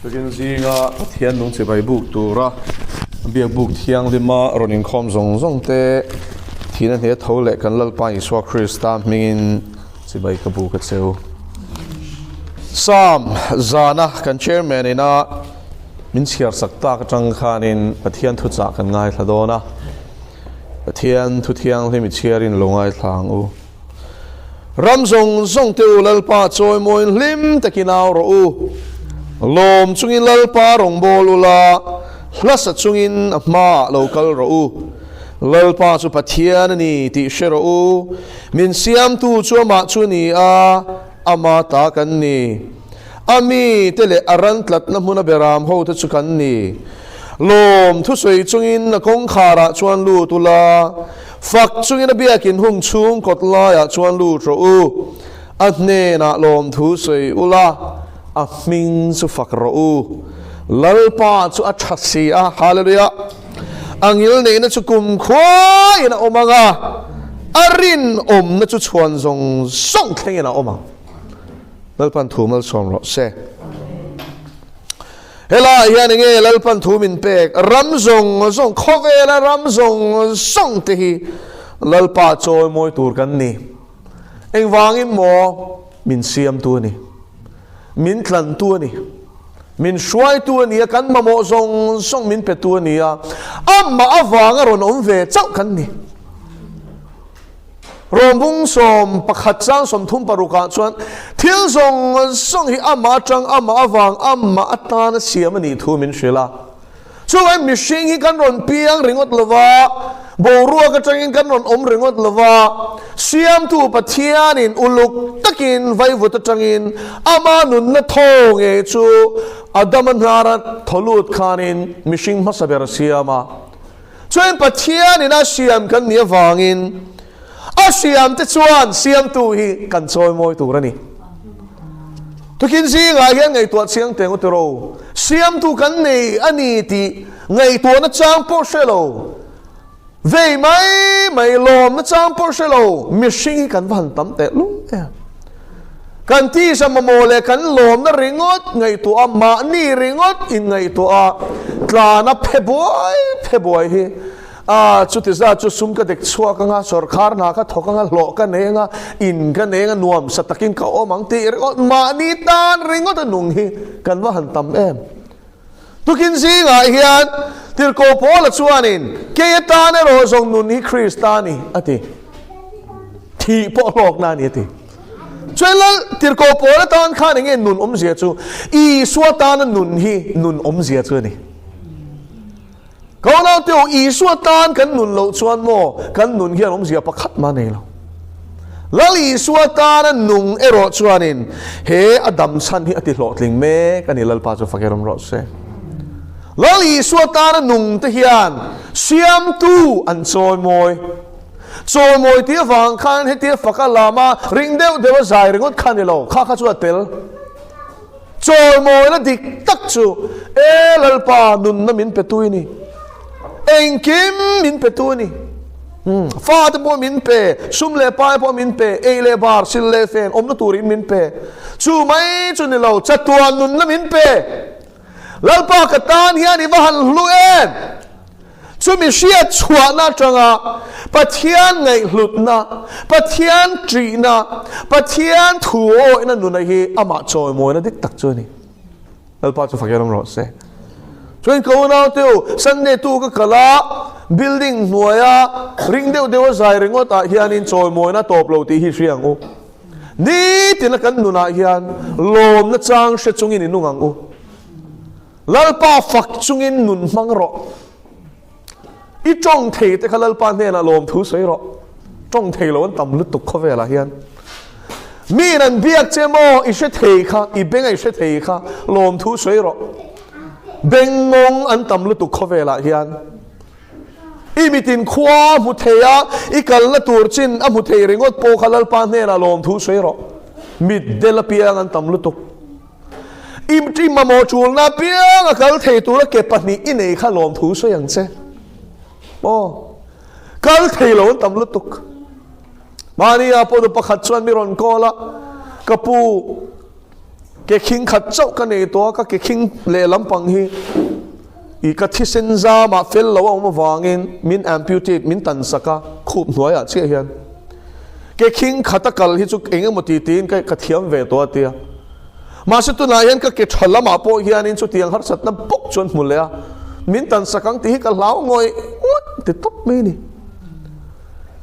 Begin zinga thian nung che bai buk tura biak buk thiang lima ronin khom zong zong te thina he thole kan lalpa Iswa Krista mingin che bai ka buk ka cheu Sam zana kan chairman ina min chiar sakta ka tang khanin pathian thu cha kan ngai thadona pathian thu thiang limi chiarin longai thlang u ram zong zong te lalpa choi moin lim takinaw ro u lom chungin lalpa rong bolula hlasa chungin ma local ro u lalpa chu pathian ni ti shero u min siam tu chu ma chu ni a ama ta kan ni ami tele arantlat na huna beram ho ta chu kan ni lom thu soi chungin na kong khara chuan lu tula fak chungin a biakin hung chung kotla ya chuan lu tro u atne na lom thu soi ula a ming chu fak ro u lalpa chu a thasi a hallelujah angil nei na chu kum khoi na omanga arin om na chu chuan zong song thleng na oma lalpan thumal som ro se hela hian nge lalpan thumin pek ramzong zong khovela ramzong song te hi lalpa choi moi tur kan ni engwangin mo min siam tu ni min tlan tu ni min shuai tu ni kan ma mo zong song min pe tu ni a amma awanga ron om ve chau kan ni rombung som pakhat chang som thum paruka chuan thil zong song hi amma chang amma awang amma atana siam ni thu min shela chuan mishing hi kan ron piang ringot lova borua ka changin kan ron om ringot lova siam tu pathianin uluk takin vaivut changin ama nun na thong e chu adaman harat tholut khanin mishing masaber siama chuan pathianin a siam kan ni awangin a siam te chuan siam tu hi kan choi moi turani tukin si nga hian ngai tuat siang teng utero siam tu kan nei ani ti ngai tu na chang po shelo vei mai lom na chang por shelo mishing kan van tam te lu kan ti sama mole kan lom na ringot ngai tu amma ni ringot in ngai tu a tlana pheboy hi a chuti za chu sum ka dek chua ka nga sarkar na ka thoka nga lo ka ne nga in ka ne nga nuam satakin ka omang ti ma ni tan ringot anung hi kan va han tam em tukin si nga hian tir ko pola chuanin ke tane ro zong nun hi Kristani ati thi po lok na ni ati chuan tir ko pola tan khan nge nun om zia chu I swatan nun hi nun om zia chu ni ko na tu I swatan kan nun lo chuan mo kan nun hian om zia pakhat ma nei lo lali swatan nung ero chuanin he adam san hi ati lo tling me kan ilal pa chu fakerom ro se lali swatan nung te hian siam tu an choi moi ti wang khan he ti fakalama ring deu dewa zai ringot khan lo kha chu atel choi moi na dik tak chu e lalpa nun na min petui ni engkim min petui ni fa te po min pe sum le pai po min pe e le bar sil le fen om na turin min pe chu mai chu ni lo chatuan nun na min pe lalpa katan hian I bahan hluen chumi shia chua na changa pathian ngai hlutna pathian trina pathian thuo ina nuna hi ama choi moi na dik tak chu ni lalpa chu fakeram ro se chuan ko na tu sunday tu ka kala building nuaya ring deu dewa zai ringota hianin choi moi na top lo ti hi hriang u ni tin kan nuna hian lom na chang she chungin inungang u lalpa fak chungin nun mang ro I chong thei te khalalpa ne na lom thu sei ro chong thei lo an tam lu tuk kho vela hian mi nan biak chemo I she thei kha I beng ai she thei kha lom thu sei ro bengong an tam lu tuk kho vela hian I mitin khwa mu theya I kal na tur chin a mu thei ringot po khalalpa ne na lom thu sei ro mit del piang an tam lu tuk imti mamo chul na piang akal thei tu la ke pani inei kha lom thu so yang che o kal thei lo tam lu tuk mani a po do pakhat chuan mi ron kola kapu ke khing khat chau ka nei to ka ke khing le lampang hi I ka thisen za ma fel lo ma wangin min amputate min tan saka khup hnuaya che hian ke khing khata kal hi chu enge moti tin ka thiam ve to tia ma se tu na hian ka ke thalama po hian in chu tiang har sat na bok chon mulea min tan sakang ti hi ka lau ngoi te top me ni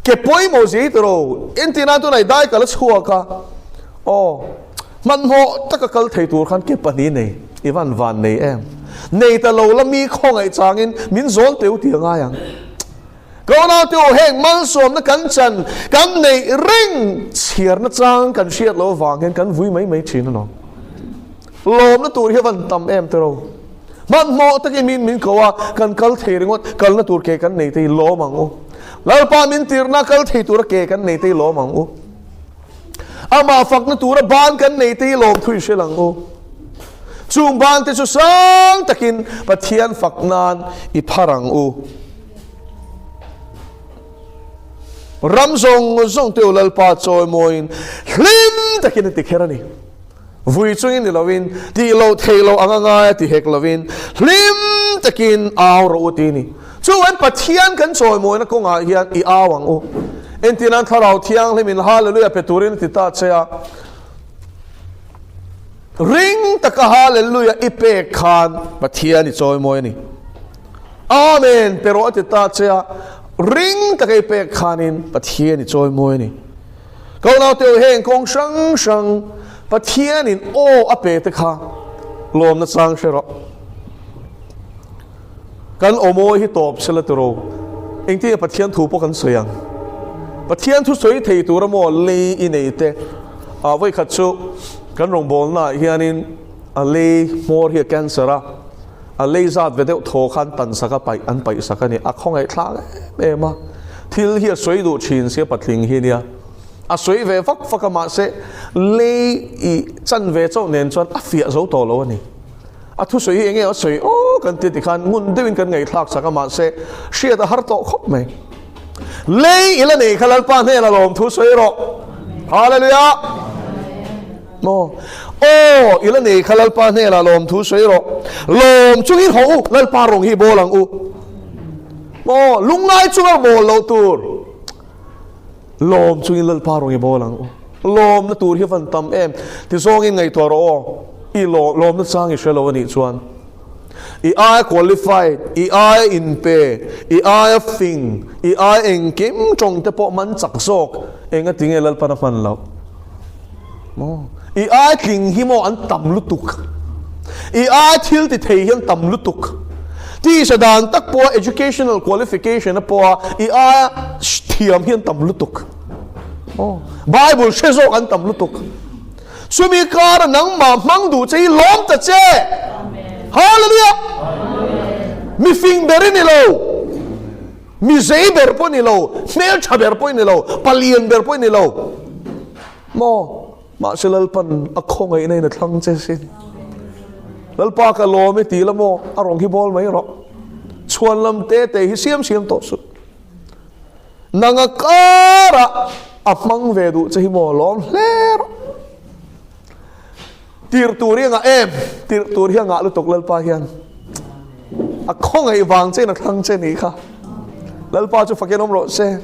ke poi mo zi tro intina tu nai dai kal chhuwa ka o man mo taka kal thei tur khan ke pani nei iwan van nei em nei ta lo la mi khong ai changin min zol teu ti nga yang ko na teu heng mal som na kan chan kan nei ring chiar na chang kan shiat lo wang kan vui mai mai chin no lom na tur hi van tam em tro man mo taki min ko wa kan kal thei ringot kal na tur ke kan nei te lo mang o lalpa min tirna kal thei tur ke kan nei te lo mang o ama fak na tur ban kan nei te lom thui shelang o chung ban te chu sang takin pathian faknan I pharang u ramzong zong teu lalpa choi moin hlim takin ti kherani vui chungin ni lovin ti lo thelo anga ti hek lovin hlim takin aw ro ti ni chu an pathian kan choi moi na ko nga hian I awang u entinan tharau thiang hlemin hallelujah peturin ti ta chea ring taka hallelujah ipe khan pathian I choi moi ni amen pero ti ta chea ring taka ipe khanin pathian I choi moi ni ko na teu heng kong sang sang pathian in o ape te kha lom na sang shero kan omo hi top sela tro engti pathian thu po kan soyang pathian thu soi thei tur mo le I nei te a voi khat chu kan rong bol na hianin a le mor hi cancer a le zat ve deuh tho khan tan saka pai an pai saka ni a khong ai thla e ma thil hi soi du chin se patling hi nia a soi ve fak ma se le I chan ve chau nen chon a fia zo to lo ni a thu soi enge a soi o kan ti ti khan ngun dewin kan ngai thlak saka ma se shia da har to khop mai le ila nei khalal pa ne la lom thu soi ro hallelujah mo o ila nei khalal pa ne la lom thu soi ro lom chung hi ho lal pa rong hi bolang u mo lungai chunga mo lo tur lom chung lal pa rong hi bolang u lom na tur hi van tam em ti zong in ngai to ro I lom na chang I shelo ni chuan I ai qualified I ai in pe I ai fing I ai eng kim chong te po man chak sok enga tinge lal pa na man lo mo I ai king hi mo an tam lutuk I ai thil ti thei hian tam lutuk ti sadan tak po educational qualification po I ai thiam hian tam lutuk oh bible shezo an tam lutuk sumi kar nang ma mang du chei lom ta che hallelujah mi fing berin ni lo mi zei ber po ni lo mel cha ber po ni lo palien ber po ni lo mo ma selal pan akhong ai nei na thlang che sin lal pa ka lo me ti la mo arong hi bol mai ro chuan lam te hi siam to su nanga kara apmang ve du che hi mo lom ler tir turi nga em tir turi nga lu tok lal pa hian a khong ai wang che na thang che ni kha lal pa chu fakenom ro se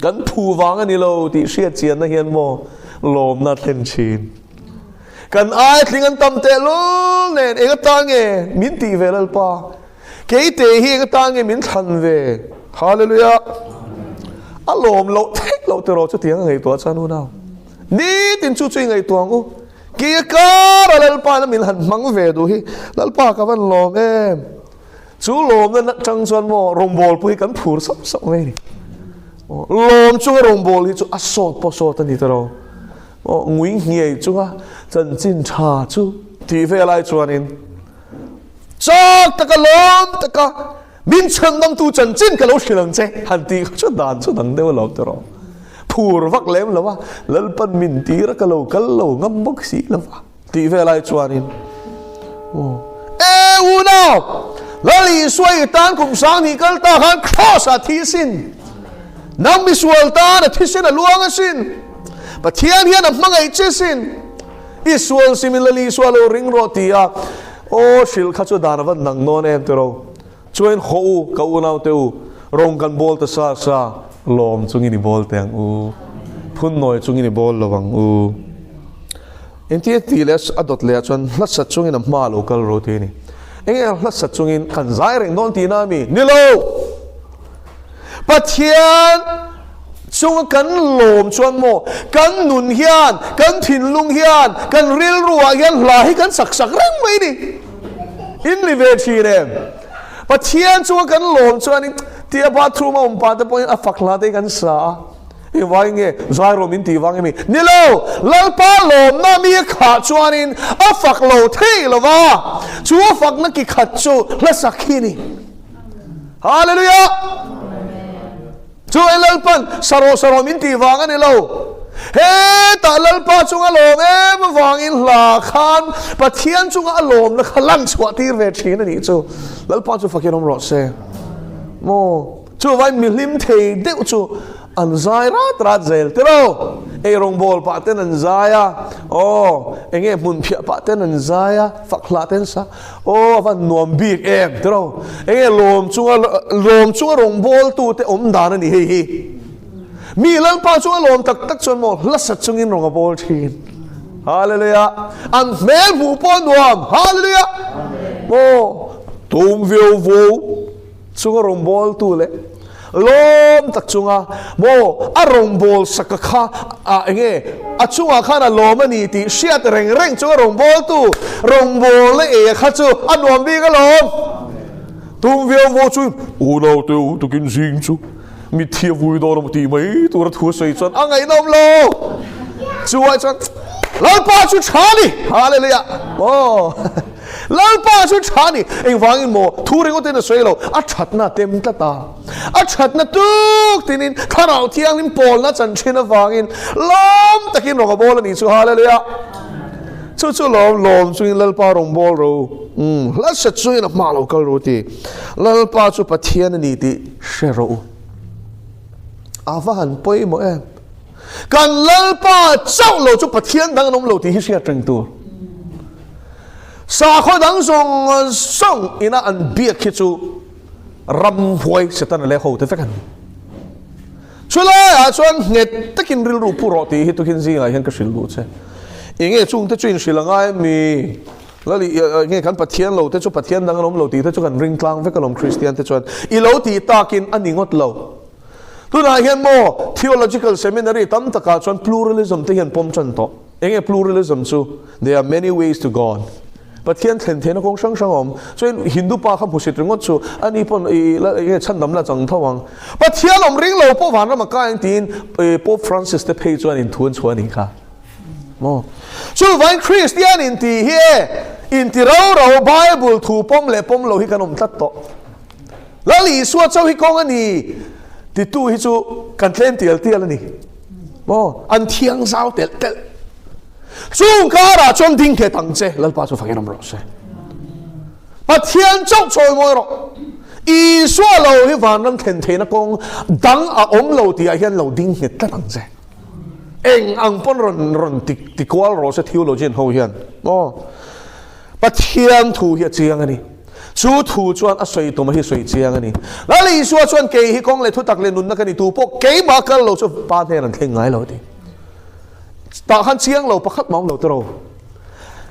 kan phu wang ani lo ti sia chian na hian mo lom na thlen chin kan ai thling an tam te lo nen e ga tange min ti ve lal pa ke te hi ga tange min than ve hallelujah a lom lo thek lo te ro chu tiang ngai to chanu na ni tin chu chui ngai tuang u kia ka lal pa na min han mang ve du hi lal pa ka van lom em chu lom na chang chuan mo rong bol pui kan phur sop mai ni lom chu rong bol hi chu a sot po sot ani taro o ngui ngiei chu nga chan chin tha chu ti ve lai chuan in chak taka lom taka min chan nam tu chan chin ka lo shilang che han ti chu dan chu dang de lo taro phur vak lem lawa lal pan min tira ka lo kal lo ngam bok si lawa ti ve lai chuan in e u now lali suai tan kum sang ni kal ta han cross a thi sin nam mi sual ta na thi sin a luang a sin pathian hian a mangai che sin isual similarly swallow ring rotia o shil khachu danavan nang non em tero chuan khou kau nau teu rong kan bol ta sa lom chungi ni bol teng u phun noi chungi ni bol lawang u enti tiles adot le chuan hlat chungin a ma local roti ni enge hlat chungin kan zai reng non ti na mi nilo pathian chung kan lom chuan mo kan nun hian kan thin lung hian kan ril ruwa hian lai kan sak reng mai ni in live chi rem pathian chung kan lom chuan in tia bathroom a pa te point a fakla te kan sa i wai nge zai ro min ti wang mi nilo lalpa lom na mi kha chuan in a faklo thei lova chu fak na ki khat chu la sakhini hallelujah chu lalpan saro min ti wang ani lo he ta lalpa chunga lom em wang in la khan pathian chunga lom na khalang chwa tir ve thin ani chu lalpa chu fakinom ro se mo chu vai mi lim thei deuh chu an zai ra zel tero e rong bol pa ten an zaya o enge mun phia pa ten an zaya fakla ten sa o van nuam bik em tero enge lom chunga rong bol tu te om dan ani hi mi lan pa chunga lom tak chon mo lasat chungin rong bol thin hallelujah an mel bu pon nuam hallelujah mo tum veo vo chunga rong bol tu le lom tak chunga mo arong bol sakakha a enge a chunga khana lom ani ti siat reng chunga rong bol tu rong bol le e kha chu anwam bi ka lom tum veo vo chu u no tu tu kin jing chu mi thia vui do mo ti mai tu ra thu sei chon angai nom lo chu ai chon lalpa chu chani hallelujah oh lalpa chu chani eng wangin mo thuring o te na soilo a thatna tem tata a thatna tuk tinin tharau thiang lim pol na chan thina wangin lom takin ro bol ani chu hallelujah chu lom chu lalpa rong bol ro la sa chu na ma lo kal ro ti lalpa chu pathian ani ti shero avan poi mo em kan lalpa chau lo chu pathian dang nom lo ti hi sia teng tu sa kho dang song ina an bia khi chu ram hoi setan le ho te fekan chula a chuan nget takin ril ru puro ti hi tu kin zi ngai hen ka shil du che inge chung te chuin shilangai mi lali nge kan pathian lo te chu pathian dang nom lo ti te chu kan ring tlang ve kalom christian te chuan I lo ti takin aningot lo tu na hian mo theological seminary tam taka chuan pluralism te hian pom chan to enge pluralism chu there are many ways to God pathian thlen kong sang om chuan hindu pa kha phusit ringot chu ani pon e chan nam la chang thawang pathian om ring lo po van ma ka eng tin Pope Francis te phei chuan in thun chuan in kha mo chu vai Christian in ti he in ti ro Bible thu pom le pom lo hi kanom tat to lali suwa chau hi kong ani ti tu hi chu kan tlen tial ani mo an thiang zau tel chung kara chom ding ke tang che lalpa chu fanginom ro se pathian chau choi moi ro I so lo hi van ram thena kong dang a om lo ti a hian lo ding he ta tang che eng ang pon ron ti kwal ro se theologian ho hian mo pathian thu hi chiang ani chu thu chuan a soi to ma hi soi chiang ani lali so chuan ke hi kong le thu tak le nun na kani tu po ke ma kal lo chu pa the ran theng ngai lo ti ta khan chiang lo pakhat mong lo tro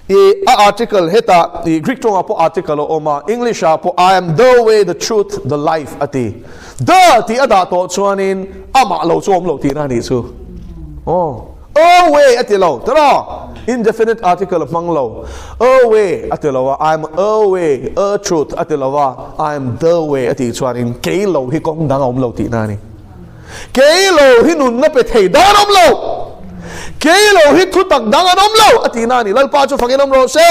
a article heta the Greek tonga po article oma English po I am the way the truth the life ati the ti ada to chuanin ama lo chom lo ti na ni chu oh way ati lo tro indefinite article of mang lo way ati lo I am a way a truth ati lo I am the way ati chuanin ke lo hi kong dang om lo ti na ni ke lo hi nun na pe thei da om lo Kelo hit thu tak dang anom lo atina ni lalpa chu fanginom ro se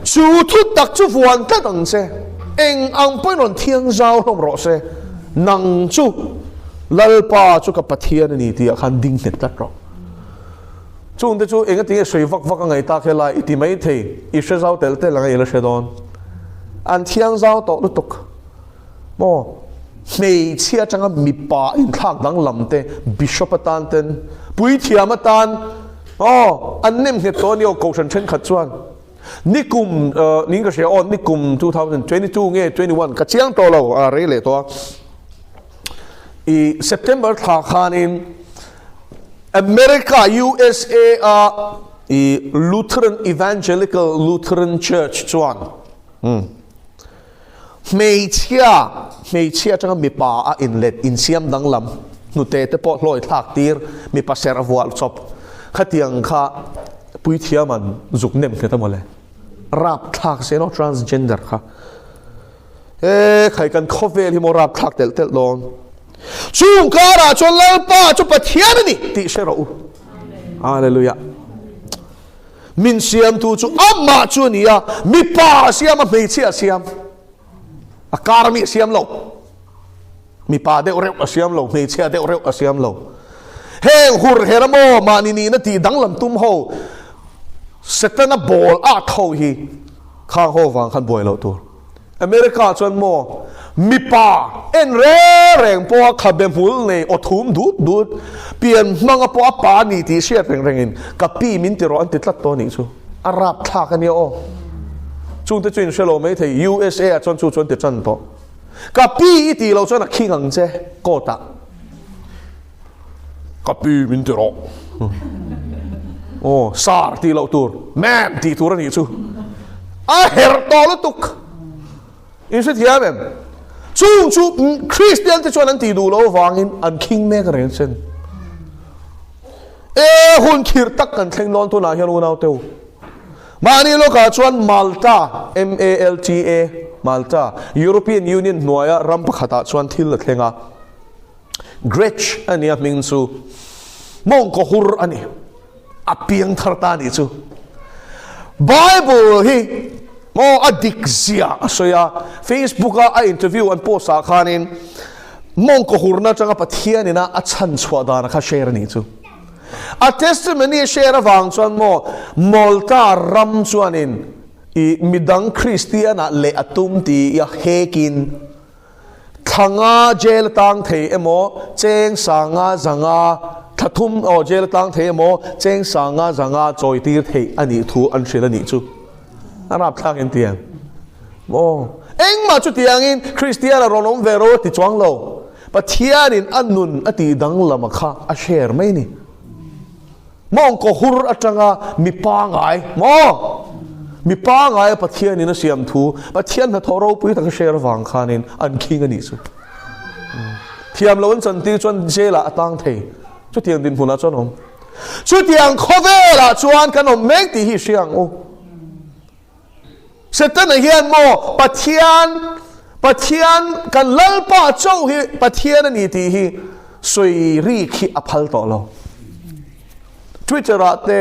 chu thu tak chu vuan ta dang se eng ang point on thiang zau rom ro se nang chu lalpa chu ka pathian ni ti khan ding net tat ro chung te chu eng ti soi vak ngai ta khela iti mai thei I she zau tel tel ngai la shedon an thiang zau to lu tuk mo nei chia changa mi pa in thak dang lam te bishop atan ten pui thiam atan อ๋ออันนี้เหตุตัวนี้โกชันเช่นขัดชวนนี่กลุ่มนี่ก็เสียอ่อนนี่กลุ่ม2022เงี้ย21ก็เชียงตัวเราอะไรเลยตัวSeptember ท่าคานินอเมริกา USA Lutheran Evangelical Lutheran Church ชวนไม่เชื่อจังมีป่าอินเล็ดอินเซียมดังลำนุเตะปอดลอยทักตีร์มีปัสเซอร์วัวชอบขัดยังข้าปุยเทียมันจุกเนมแค่ทั้งหมดเลยรับทักเซโน transgender ค่ะใครกันคอเวลิโมรับทักเตลลอนช่วงการะจนแล้วป้าจุปะเทียนนี่ติเชราอูฮาเลลูยามินเซียมตูจูอัมมาจูนี่อะมีป่าเซียมไม่เชื่อเซียมอาการมีเสียมโลมีป่าเดอเร็วเสียมโลมีเชียเดอเร็วเสียมโลเฮงหุรเฮรโมมานี่นาทีดังลำตุ้มโฮเสตนาบอลอาทาวฮีข้างโฮฟังขันบอยโลตัวอเมริกาจนโมมีป่าเอ็นเร่งพวกขับเบมหูในอทุ่มดูดเปลี่ยนมังกรป่านี่ที่เชียเร่งกับปีมินติรออันติดลัดตัวนี้ชูอารับท่ากันเนี่ยโอจุดที่จุดเชลโลไม่ที่ USA จนติดจันโตกับปีที่เราจนนักขิงเจโกตากับปีมินติรอโอ้ซาร์ที่เราตัวแม่ที่ตัวนี้ชูเฮร์ตอลตุกอินสุดที่แม่ชูคริสเตียนที่ชวนนั้นที่ดูเราฟังอินอันคิงเมกเรนเซนหุ่นขีดตักกันเทงนอนตัวไหนเฮโรนเอาเตวมานี่ลูกอาชวนมาลตา MALTA มาลตา European Union หน่วยรัมปะขัดชวนที่ละเทงะ Gretsch อันนี้มิงซูมองก็หุรอันนี้อเปียงทาร์ตานี่ซู Bible ฮีมออดิกเซียสอยา Facebook อ่ะอินเทอร์วิวอันโพสต์ขานินมองก็หุรน่าจะกับเทียนี่นะอัชันสวดานะข้าเชร์นี่ซูa testimony share vang chuan mo molta ram chuanin I midang Christiana le atum ti ya hekin thanga jail tang thei emo cheng sanga zanga thathum o jail tang thei emo cheng sanga zanga choi tir thei ani thu an hril ani chu arap thang in tiang mo eng ma chu tiang in Christiana ronom vero ti chuang lo pathianin annun ati dang lama kha a share mai niมองก็หุรอัจฉริมีป้าไงมอมีป้าไงปัทเทียนี่นะเสียมทูปัทเทียนถ้าทอรูปุยตะกเชอร์ฟังขานินอันคิงกันนี่สุเทียมเราวันจันทร์จวนเจละตั้งเทชุดเทียงดินพูน่าจวนผมชุดเทียงข้อเวละจวนกันผมเมกตีฮิเชียงโอเสร็จตั้งแต่เฮียนโมปัทเทียนกันเล่าป้าเจ้าฮิปัทเทียนนี่ตีฮิสวยรีขี้อภัลต่อเราTwitter อ่ะเต้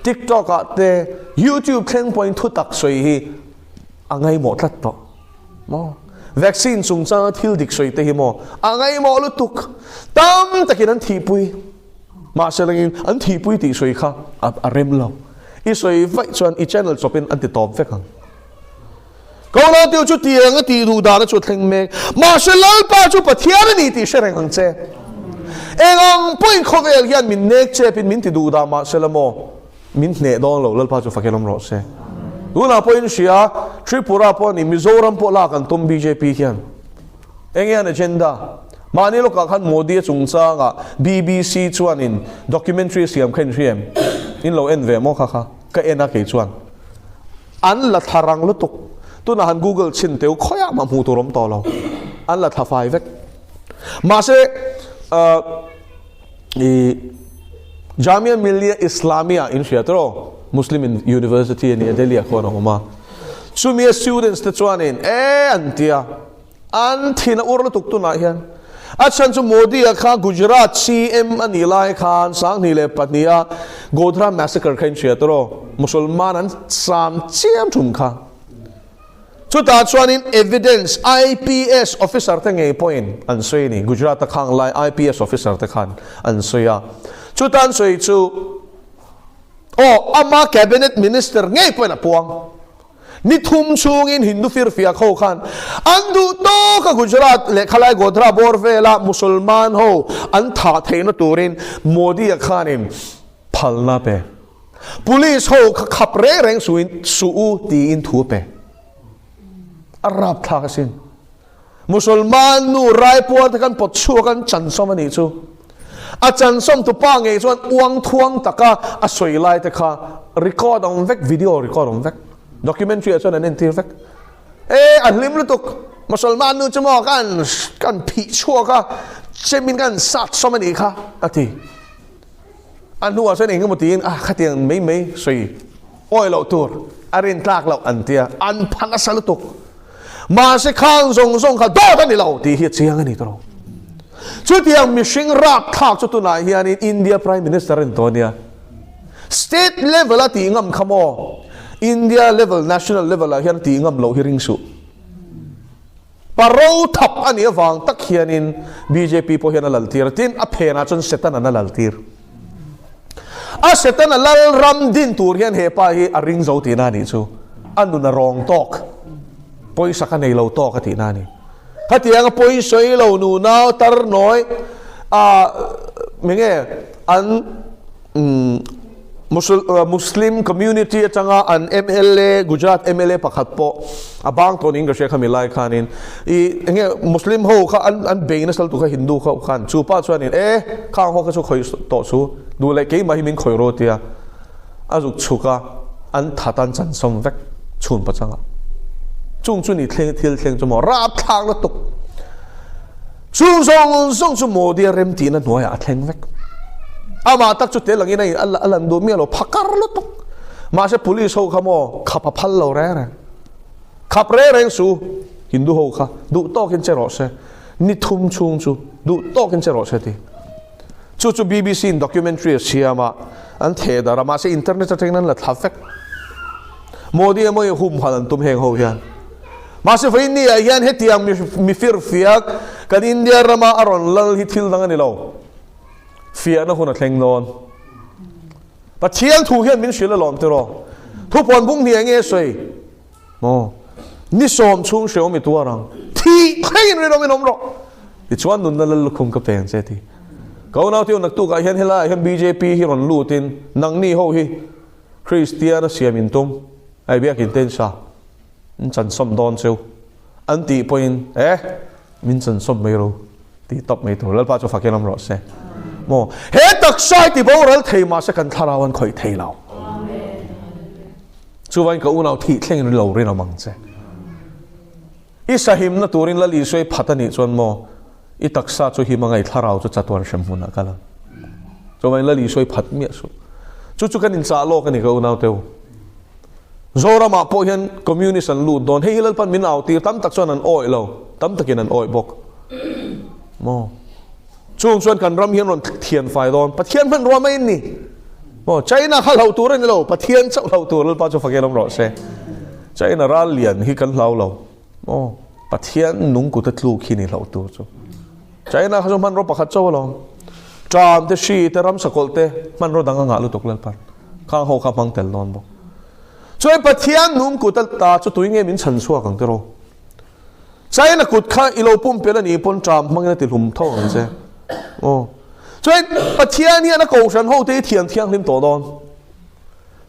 TikTok อ่ะเต้ YouTube เครื่องพอยทุตักสวยฮีอ่ะไงหมดละต่อมอวัคซีนส่งจ้าทิลดิกสวยเตหิมออ่ะไงหมดลุตุกตั้มตะกี้นั้นทีปุยมาเสร็จแล้วอันทีปุยตีสวยค่ะอ่ะเริ่มแล้วอีสวยไว้ส่วนอี channel จะเป็นอันติดต่อเฟกันก็เราเดียวจุดเตียงก็ตีดูดาแล้วจุดแข่งเมกมาเสร็จแล้วป้าจุดปะเทียนนี่ตีเชรงหังเจเองปุ่นเขาเวลยันมินเนกเจเป็นมินที่ดูดามาเซลโมมินเนดองเราเล่าพาจุฟักเกลมรอเซดูน่าปุ่นเชียทริปุระปุ่นมิโซรัมปุ่นลากันตุม BJP ยันเองยัน agenda มานี่ลูกขันโมดีจุงจ้างะ BBC ชวนิน documentary เสียมเข่นเสียมอินเราเอ็นเวมอค่ะก็เอ็นนักชวนอันละทารังลุตุกตัวน่าหัน Google ชินเตียวค่อยมาหูตัวรมต่อเราอันละทาไฟเวกมาเซJamia Millia Islamia in Seattle Muslim University in Delhi akona uma Sumia students te chuanin antia urlo tuktu na hian achan chu Modi akha Gujarat CM anilai khan sang ni le patnia Godhra massacre khain Seattle Musulman an sam chiam thum kha chu ta chuanin evidence IPS officer te ngei point an soi ni Gujarat ta khang lai IPS officer te khan an soya chu tan soi chu ama cabinet minister ngei point apuang ni thum chungin Hindu firfia kho khan andu to ka Gujarat le khalai Godhra borvela musulman ho an tha theina turin Modi khanin phalna pe police ho khap re reng su ti in thu pe arab tha ka sin musulman nu rai puan kan pot chu kan chan som ani chu a chan som tu pa nge chuan uang thuang taka a soi lai te kha record on vek video record on vek documentary a chuan an entir vek an lim lu tuk musulman nu chmo kan phi chua ka chemin kan sat som ani kha ati an nu a chuan eng mo tin khatiang mei soi oi lo tur arin tlak lo an tia an phana sal tuk mà sẽ khang zong khá đó ta ni lâu thì hiện chiang anh to chú tiếng mission rap thác cho tôi này hiện in India Prime Minister Antonia state level là tiếng ngầm khamo India level national level là hiện tiếng ngầm lâu hiring su parou thap anh ấy vang tắc hiện in BJP po hiện là laltir tin aphe na chun setan na laltir setan na lal ram din tur hiện hepa hi aring zo tin ani chu anu na wrong talk poi saka nei lo to ka ti na ni hatiang poi soi lo nu nau tar noi menge an Muslim community atanga an MLA Gujarat MLA pakhat po abang to ning ka she khamilai khanin nge Muslim ho kha an beina sal tu kha Hindu kha khan chu pa chuanin khang ho ka chu khoi to chu du le ke ma hi min khoi ro tia azuk chuka an thatan chan som vek chun pa changa chung chu ni thleng chu mo rap thang la tuk chung song chu mo dia rem ti na noya thleng vek ama tak chu te langi nei alan do mi lo phakar lo tuk ma se police ho khamo khapa phal lo re khap re reng su Hindu ho kha du to kin che ro se ni thum chung chu du to kin che ro se ti chu BBC in documentary siama an the da ma se internet ta tengnan la thafek modi mo hum halan tum heng ho hian masih ini ayan hetiang mifir fiak kan India rama aron lal hitil dangan nilaw fiak na huna thleng non pathiang thu hian min shila lom tero thu pon bung ni ange soi mo ni som chung sheo mi tuarang thi khain ri rom ro ti chuan nun na lal khum ka peng che ti ko na tiu nak tu ka hian hela hian BJP hi ron lutin nang ni ho hi Christian siamin tum ai biak in ten sa chan som don cheu an ti point min chan som mai ro ti top mai to lal pa cho fakelam ro se mo he tak sai ti bo ral thei ma se kan tharawan khoi thei lao chu wan ka unau thi thleng lo rin amang che I sahim na turin la li soi phatani chon mo I taksa chu hi mangai tharau chu chatwar shampuna kala chu wan la li soi phat mi su chu kan in cha lo kan ni ka unau teu zora ma po hian communist an lu don hei lal pan min au tir tam tak chuan an oi lo tam takin an oi bok mo chung chuan kan ram hian ron thian fai don pathian man ro mai ni mo China khal ho tur ni lo pathian chau ho tur lal pa chu fakelom ro se China ral lian hi kan hlau lo mo pathian nung ku ta tlu khini hlau tur chu China kha man ro pakhat chaw lo tram te shi te ram sakol te man ro danga nga lu tok lal pan khang ho kha mang tel non bo choi pathian nung ku tal ta chu tuinge min chan suwa kang te ro China kut kha ilo pum pela ni pon tram mangna ti lum tho an se choi pathian ni na ko san ho te thiang lim to don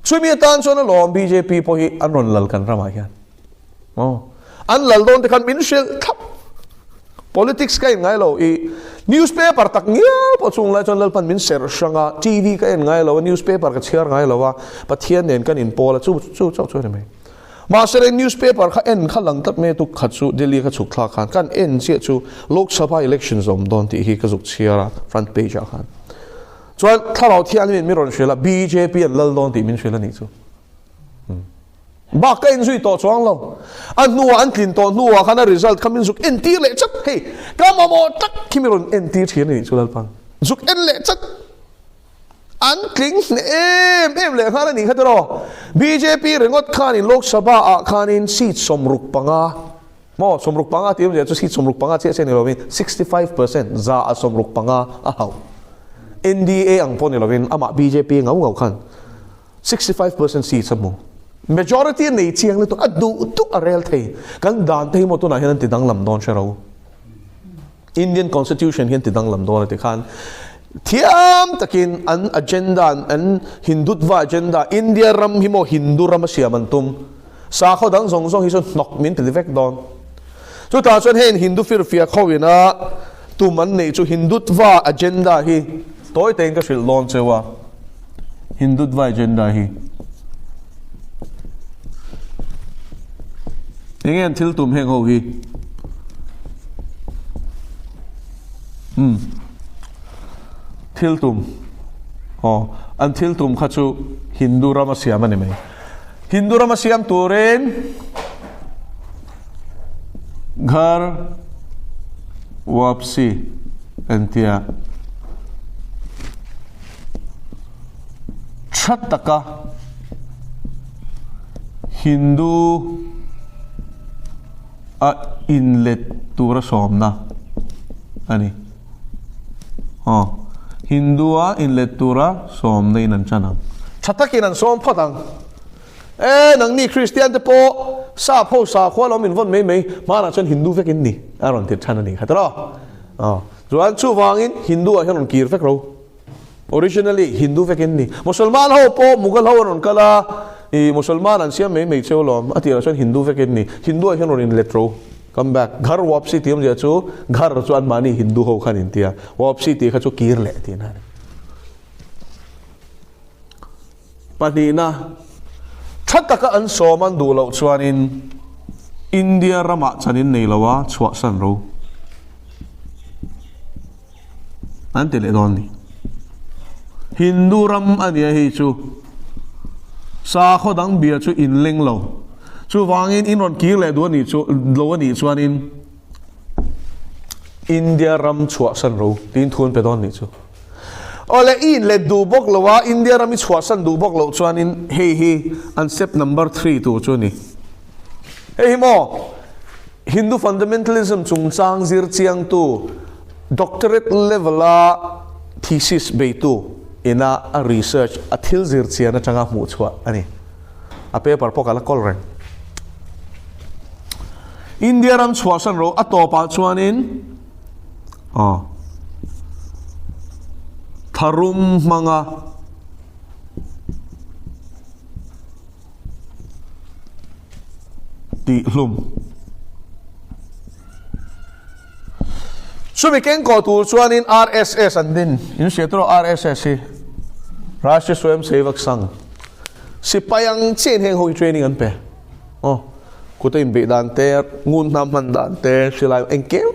chui mi tan chon lom BJP po hi an ron lal kan rama hian an lal don te kan min shel thap politics ka ngai lo I newspaper tak ngial po chung lai chon lal pan min ser shanga TV ka ngai lo newspaper ka chiar ngai lo wa pathian nen kan in pola chu me ma sere newspaper kha en kha lang tat me tu kha chu Delhi kha chuk thla khan kan en che chu Lok Sabha elections zom don ti hi ka zuk chiara front page a khan chuan tharau thian min miron shela BJP an lal don ti min shela ni chu ba ka in zui to chuang lo an nuwa an tlin to nuwa khana result khamin zuk en tir le chat hey ka mo tak kimiron en tir thian ni chulal pan zuk en le chat an kling em le khana ni khatro BJP rengot khan in Lok Sabha a khan in seat somruk panga mo somruk panga ti je chu seat somruk panga che ni lovin 65% za a somruk panga a hau NDA ang pon ni lovin ama BJP ngau khan 65% seat samu majority nei chiang le to adu tu arel thei kan dan thei mo to na hian ti dang lam don shero Indian constitution hian ti dang lam don ti khan thiam takin an agenda an hindutwa agenda India ram hi mo hindu ram siamantum sa kho dang zong zong hi so nok min televek don chu ta chuan hen hindu fir fia khowina tu man nei chu hindutwa agenda hi toy teng ka shil lon chewa hindutwa agenda hi engem thil tum heng ho hi thil tum an thil tum kha chu hindu rama siam ani mai hindu rama siam turen ghar wapsi antia chataka hindu a inlet tura somna ani Hindua inlet tura som nei nan chanang chatakin an som phatang nang ni Christian te po sa khwa lo min von mei mana chan Hindu vekin ni aron tit chanani khatro chuan chu wangin Hindu a hian kir vek ro originally Hindu vekin ni Musulman ho po Mughal ho ron kala i Musulman an siam mei cholom atira chan Hindu vekin ni Hindu a hian ron inlet ro come back ghar wapsi tiam ja chu ghar chuan mani Hindu ho khan intia wapsi ti kha chu kir le ti na panina thataka an soman du lo chuanin India rama chanin nei lawa chwa san ro an tele don ni Hindu ram ania hi chu sa khodang bia chu in leng lo chu wangin in ron kir le do ni chu lo ni chuanin India ram chwa san ro tin thun pe don ni chu ole in le du bok lowa India ram chwa san du bok lo chuanin he an step number 3 tu chu ni hey mo Hindu fundamentalism chung chang zir chiang tu doctorate level a thesis be tu ina a research a thil zir chiana changa mu chwa ani a paper pokala kolren India ram chwa san ro atopa chuanin tharum manga ti hlum sumi ken ko tu chuanin RSS an din in setro RSS hi Rashtriya Swayam Sevak Sangh sipayang chen heng hoi training an pe kuta in be dan te ngun nam man dan te silai engkem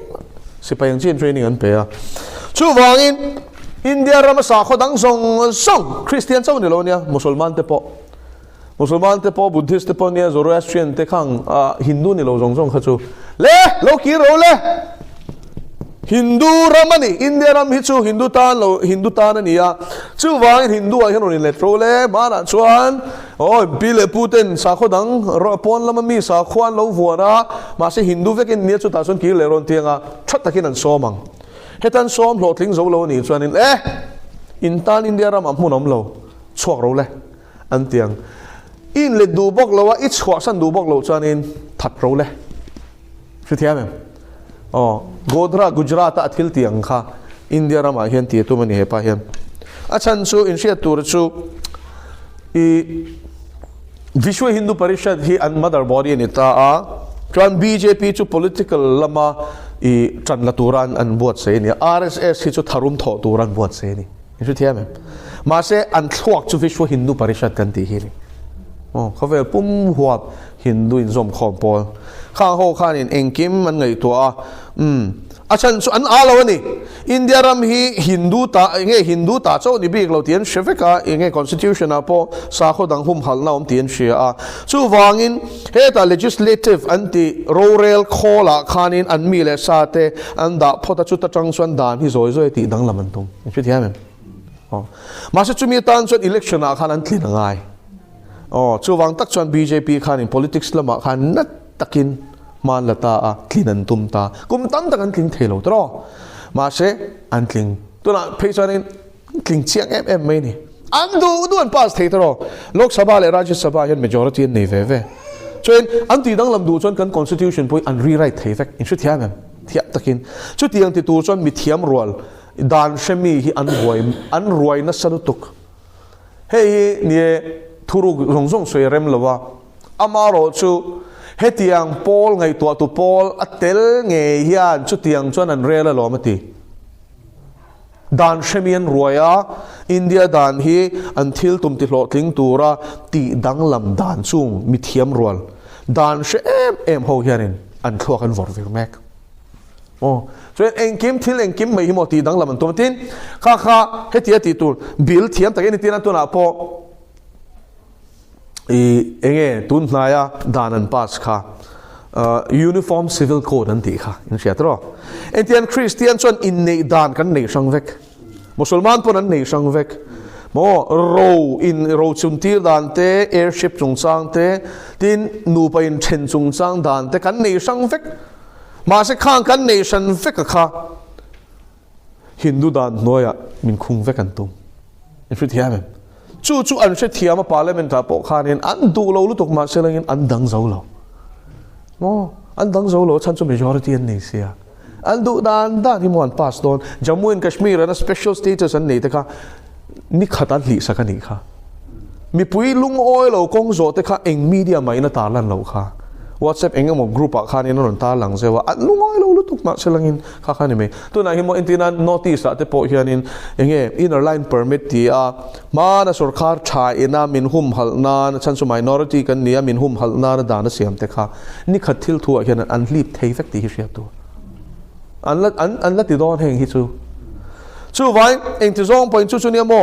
sipayang chen training an pe chu wangin India ram sa khodang song Christian chaw ni lo nia Musulman te po Buddhist te po nia Zoroastrian te khang Hindu ni lo zong kha chu le lo ki ro le Hindu ramani India ram hi chu Hindu tan ania chu wangin Hindu a hian ron le tro le mana chuan pile Putin sa khodang pon lama mi sa khwan lo vuana ma se Hindu vekin nia chu ta son ki le ron tianga that takin an somang hetan som hlotling zo lo ni chuanin in tan India ram amhunom lo chuak ro le an tiang in le du bok lo wa ich khwa san du bok lo chuanin that ro le chu thiam Godhra Gujarat athil tiang kha India ram a hian ti tu mani he pa hian achan chu in sia tur chu i Vishwa Hindu Parishad hi an mother body ni ta chuan BJP chu political lama i chanla turan an buat se ni RSS hi chu tharum tho turan buat se ni chu thiam ma se an thluak chu Vishwa Hindu Parishad kan ti hi ni khavel pum huat Hindu in zom khom pol khang ho khan in engkim man ngai to achan chu an alo ni India ram hi Hindu ta chaw ni bik lo tian sheveka nge constitution a po sa khodang hum hal na tian shia chu wangin heta legislative anti rural khola khanin an mi le sa te an da phota chu ta chang chuan dan hi zoi ti dang laman tum chu thiam ma se chu mi tan chuan election a khan an thlin ngai chu wang tak chuan BJP khan in politics lama khan nat takin man lata tlinan tumta kum tam takan tling thelo tro ma se an tling tuna phechanin tling chiang em mai ni an du an pass thei tro Lok Sabha le Rajya Sabha hian majority nei ve chuan an ti dang lam du chuan kan constitution poi an rewrite thei vek in chu thiam thiap takin chu tiang ti tu chuan mi thiam rual ดานเชมีที่อันรวยนัสลุตุกเฮ้ยเนี่ยทุรุกส่งสวยเร็มหรือว่าอามาโรชูเฮตียงโพลไงตัวตุโพลอัตเตลเงียนชุดเตียงจวนอันเรลละล้อมตีดานเชมีอันรวยอินเดียดานฮีอันทิลตุมติโลติงตูระตีดังลำดานซุงมิเทียมรัวดานเชมโฮเฮียนินอันทั่วกันวอร์วิร์แม็กโอ้ส่วนเองกิมทิลเองกิมไม่หิมตีดังลำมันตัวมันตินข้าเฮตีตีตูบิลเทียมแต่กินตีนั่นตัวน่ะพอเองตุนนายดานันปัสค่ะuniform civil code นั่นตีค่ะยังเสียตรอเอ็นที่อันคริสเตียนส่วนอินเนดานกันในช่างเวกมุสลิมปนนั้นในช่างเวกโมโรจุนตีดานเตแอร์ชิปจงสร้างเตตินนูไปอินเชนจงสร้างดานเตกันในช่างเวกมาเสกข้างกันในช่างเวกค่ะฮินดูดานน้อยมินคุงเวกันตุงยังฟิตเทียมจู่อันเสียเทียมพาร์เลเมนต์ปกคานินอันดูเราลุตุกมาเสลังอันดังเจ้าเราโอ้อันดังเจ้าเราฉันจะไม่ยอมที่อันนี้เสียอันดูด้านที่มันพาสโดนจามูอินคัชมีร์นะ special status อันนี้แต่ค่ะนี่ขัดอันหลีสักนี่ค่ะมีปุยลุงอ้อยเรากงโจแต่ค่ะเองมีเดียไม่น่าตาลันเราค่ะ WhatsApp เองก็มองกรุ๊ปอะค่ะนี่นั่นตาหลังเสียว่าลุงอ้อยเราลุตุกมาเสลังค่ะนี่ไหมตัวนั้นที่มองอินทินัน notice อะแต่พอเฮียนินยังไง inner line permit ที่มานะสุรคาร์ชายน่ามินหุมหัลนานฉันสมัย minority กันเนี่ยมินหุมหัลนานด่านเสียมแต่ค่ะนี่ขัดทิลทัวเฮียนันอันรีบเทฟเฟกตีเสียตัวอันละติดโดนเฮงฮิจูไว้เองที่ส่งไปจู่เนี่ยโม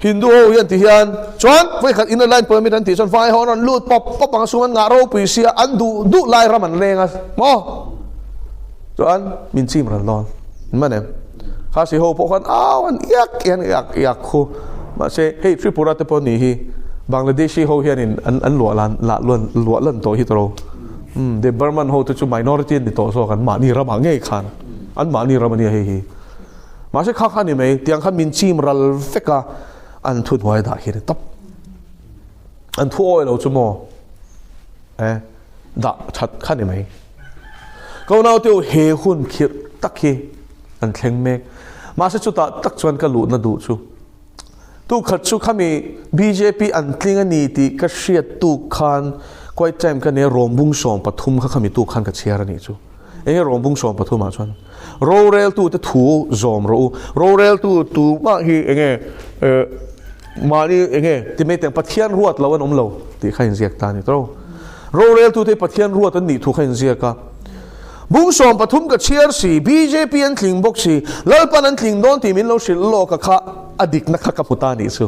ฮินดูยันที่ยันจวนไว้ขัดอินเนอร์ไลน์เปิดมิดันที่จวนไฟฮอนันลูดป๊อปปังสุวรรณงาโรปุยเสียอันดูไล่รามันเร่งอ่ะโมจวนมินซีมรันลอนมันเนี่ยข้าสิโฮพวกกันอันอยากคู่มาเซ่เฮ้ยทริปุระเตปนี่ฮีบังลาเดชีโฮเฮียนินอันหลัวลันโตฮิตโรเดบร์มันโฮตุจูไมนอริตี้นี่โตโซกันมานี่ระมังเงยขันอันมานี่ระมันเนี่ยเฮมาเช่ข้านี่ไหมเตียงข้ามินชีมรัลเฟกะอันทุนไว้ได้เห็นตับอันทั่วเราจูโมด่าชัดข้านี่ไหมก็น่าเตียวเฮหุ่นคิดตักเฮอันเข่งเมกมาเช่จุดตักชวนกันหลุดน่าดูจูตุขัดจูข้ามี BJP อันทิ้งอันนี้ที่ก็เชียตุขันก็ไอ้ใจมันกันเนี่ยรวมบุ้งสองปฐุมข้ามีตู้ขันกับเชียร์นี่จูเองรวมบุ้งสองปฐุมมาชวนโรเรลตู้จะถูจอมโรเรลตู้มาฮีเองมานี่เองที่ไม่แต่งปัทเทียนรวดเราวันอมเราที่ข้ายินเสียกตานี่ตัวโรเรลตู้ที่ปัทเทียนรวดตันนี่ถูกข้ายินเสียกันบุ้งสองปฐุมกับเชียร์สี BJP อันทิ้งบกสีแล้วปนันทิ้งโดนที่มินเราสิโลกับข้าอดีตนักขับพุตานี่ซู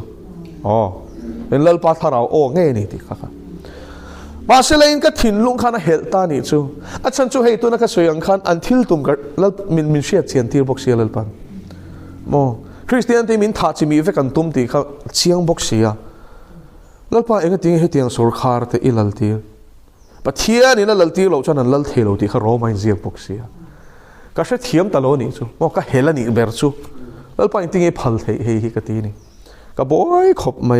เป็นแล้วปัทเราโอ้เงี้ยนี่ที่ข้ามาเสลัยก็ทิ้งลุงข้านะเฮลตานี่จูอาจารย์จูให้ตัวนักสวยอังคันอันทิลตุมกันแล้วมินเชียร์เชียนที่บกสีแล้วปันคริสเตียนที่มินทัดมีเฟกันตุมที่เขาเชียงบกสีแล้วปันเองก็ทิ้งให้เตียงสุรคาร์ที่อิลลตีปัทเทียนี่นั่นลตีเราจะนั่นลเทเราที่เขาโรมันเจียบกสีก็ใช้เทียมตลอดนี่จูก็เฮลนี่เบอร์จูแล้วปันทิ้งให้พัลให้ก็ตีนี่ก็บ่อยขบมา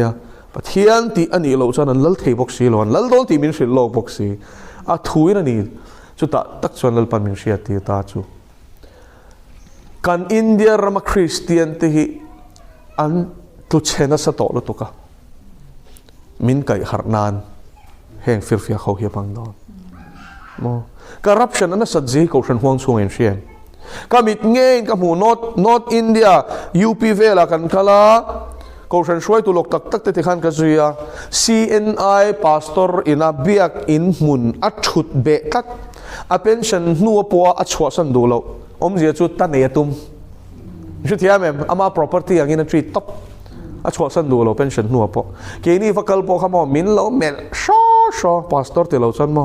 ปัทเทียนที่อันนี้เราจะนั่นลเทบกสีเราแล้วโดนที่มินสิโลบกสีถุยนั่นนี่จุดตักชวนลปันมินเชียตีตาจูกันอินเดียรามาคริสเตียนที่อันตุเชนัสโตลุตุกะมินไก่หารนานแห่งฟิลฟิอาเขาเฮียบังดอนการรับฉันนั้นสัตย์จีเขาฉันห่วงช่วงเอ็นเชียนก็มิดเงี้ยกับหมู่นอตอินเดียยูพีเวลากันคลาเขาฉันช่วยตุลกตักที่ขันกันสุยา CNI พาสตอร์อินาบิกอินมุนอัดชุดเบกัดอเป็นฉันนัวปัวอัดชัวสันดูเราเสียจุดตันเอตุมชุดที่แม่อามา property อย่างนี้นั่นทรีท็อปอัดชัวสันดูเราเป็นฉันนัวปัวเกี่ยนี่ฟักกลปัวขโมยมินเราเมลชอพาสตอร์ที่เราฉันมอ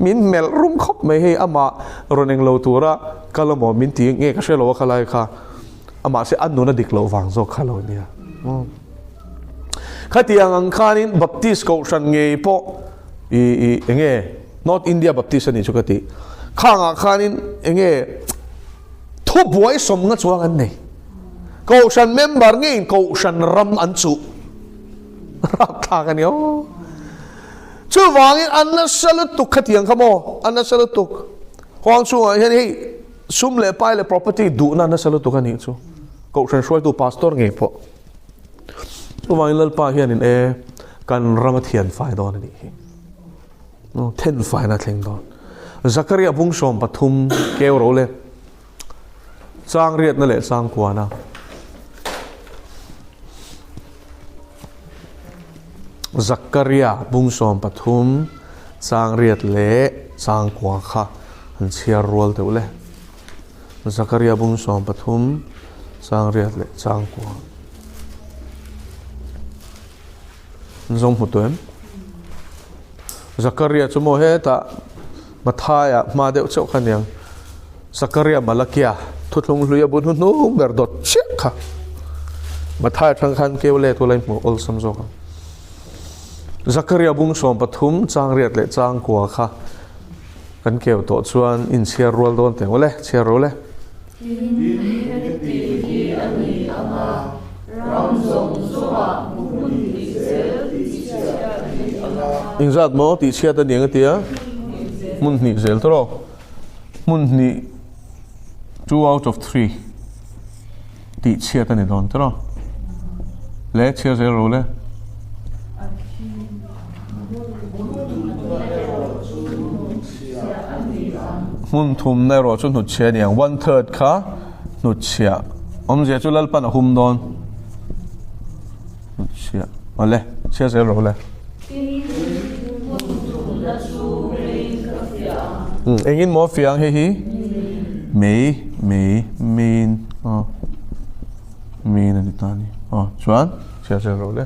มินเมลรุ่มคบไม่ให้อามาโรนิงเราตัวละกลมอมินตีเงี้ยก็เชื่อเราว่าอะไรค่ะอามาเสียอันนู้นดิกเราฟังโซคาโลเนี่ยข้าที่ยังข้านี่บัพติสก็ฉันเงี้ยพอเงี้ย North India บัพติสนี่ชุกติข้านี่เงี้ยทุบไว้สมงั้นชัวร์กันนี่ก็ฉันเมมเบอร์เงี้ยก็ฉันรำอันสุรับทางกันเนี่ยชื่อว่างี้อันนั้นสลุตุกขัดยังขโมอันนั้นสลุตุกความชัวร์เห็นไหม sum le pai le property du na na salo tu kan ni chu ko tran shoi tu pastor nge pho tu wang lal pa hian in e kan ramathian fai don ni hi no ten fai na thleng don Zakaria bung som pathum keu ro le sang riat na le sang kwa na Zakaria bung som pathum sang riat le sang kwa kha an chia rol te le Zakaria bung som pathum sang riat le sang kwa zong hutem Zakaria chumo he ta mathaya ma deuh chau khaniang Zakaria malakia thutlung hluya bun nu berdot chekha mathaya thang khan kewle to lai mu ol samzo ka Zakaria bung som pathum chang riat le chang kwa kha kan keu to chuan in chia rol don te ole chia ro le Inzat mo ti chia ta niang tia mun ni zel tro mun ni 2 out of 3 ti chia ta ni don tro le chia zel ro le mun thum na ro chun hu chia niang 1/3 kha nu chia om je chu lal pan hum don chia ole chia zel ro le engin mo fiang he hi min min ani tani chuan chia zel ro le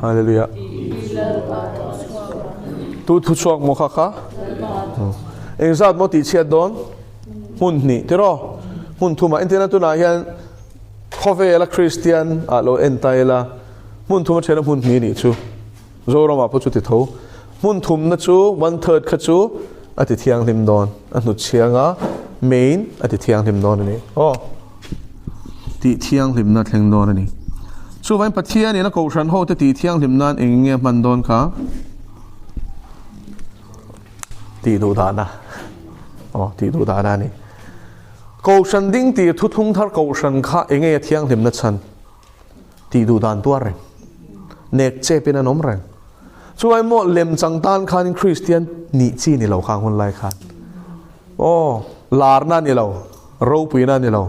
Hallelujah. Tu chuak mo kha exat mo ti chia don mun ni tero mun thuma internet tu na hian khove la Christian alo entaila mun thuma chena mun ni chu zoro ma po chu ti tho mun thum na chu 1/3 kha chu ati thiang lim don anu chianga main ati thiang lim don ni ti thiang lim na thleng don ni chu vain pathia ni na ko ran ho te ti thiang lim nan enge man don kha ti du da na ti du da na ni ko shan ding ti thu thung thar ko shan kha enge thiang lim na chan ti du dan tua reng nek che pin anom reng chu ai mo lem chang tan khan Christian ni chi ni lo khang hun lai khan lar na ni lo ro pi na ni lo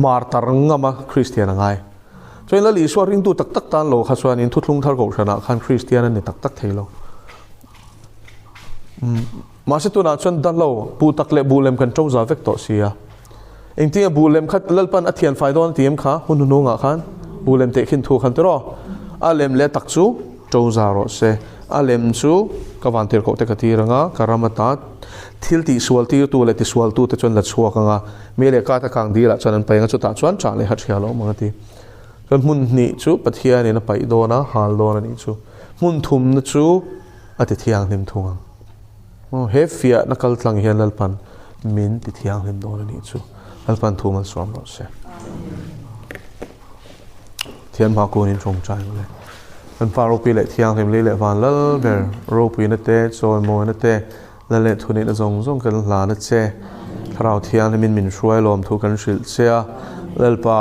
mar tar ngama Christian angai cho nên là lý do riêng tu tắc tắc tan lo khá xoan in thut lung thar cầu sana khan Christian anh tắc tắc thấy lo mà sẽ tu nào chân tan lo bu tắc lệ bu lem kan trâu giá vek to sia anh tiếng bu lem khát lal pan athian phai don tiêm khá hun nu ngã khan bu lem te khin thu khan tero a lem le tak chu trâu giá ro se a lem chu ka van ter ko te ka ti ranga karamata thil ti sual ti tu le ti sual tu te chon la chua ka nga me le ka ta kang di la chanan pai nga chu ta chuan cha le hat khia lo ma ti kan mun ni chu pathia ni na pai do na hal do na ni chu mun thum na chu ati thiang lim thunga he fia na kal tlang hian lalpan min ti thiang lim do na ni chu lalpan thumal som ro se thian ma ko nin chong chai le kan fa ro pi le thiang lim le le van lal ber ro pi na te choi mo na te la le thuni na zong zong kan la na che thrau thiang lim min shruai lom thu kan shil chea lalpa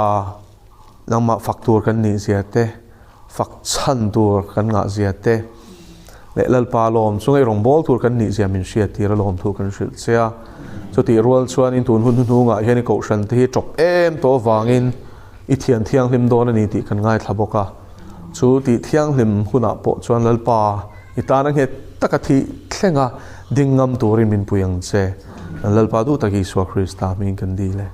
nang ma faktur kan ni ziate fak chan tur kan nga ziate le lal pa lom chungai rong bol tur kan ni zia min sia tir lom thu kan shil sia chu ti rol chuan in tun hun hu nga hian ko shan ti chop em to wangin i thian thiang hlim don ani ti kan ngai thlaboka chu ti thiang hlim huna po chuan lal pa i ta nang he takati thlenga dingam turin min puyang che lal pa du taki swa Krista min kan di le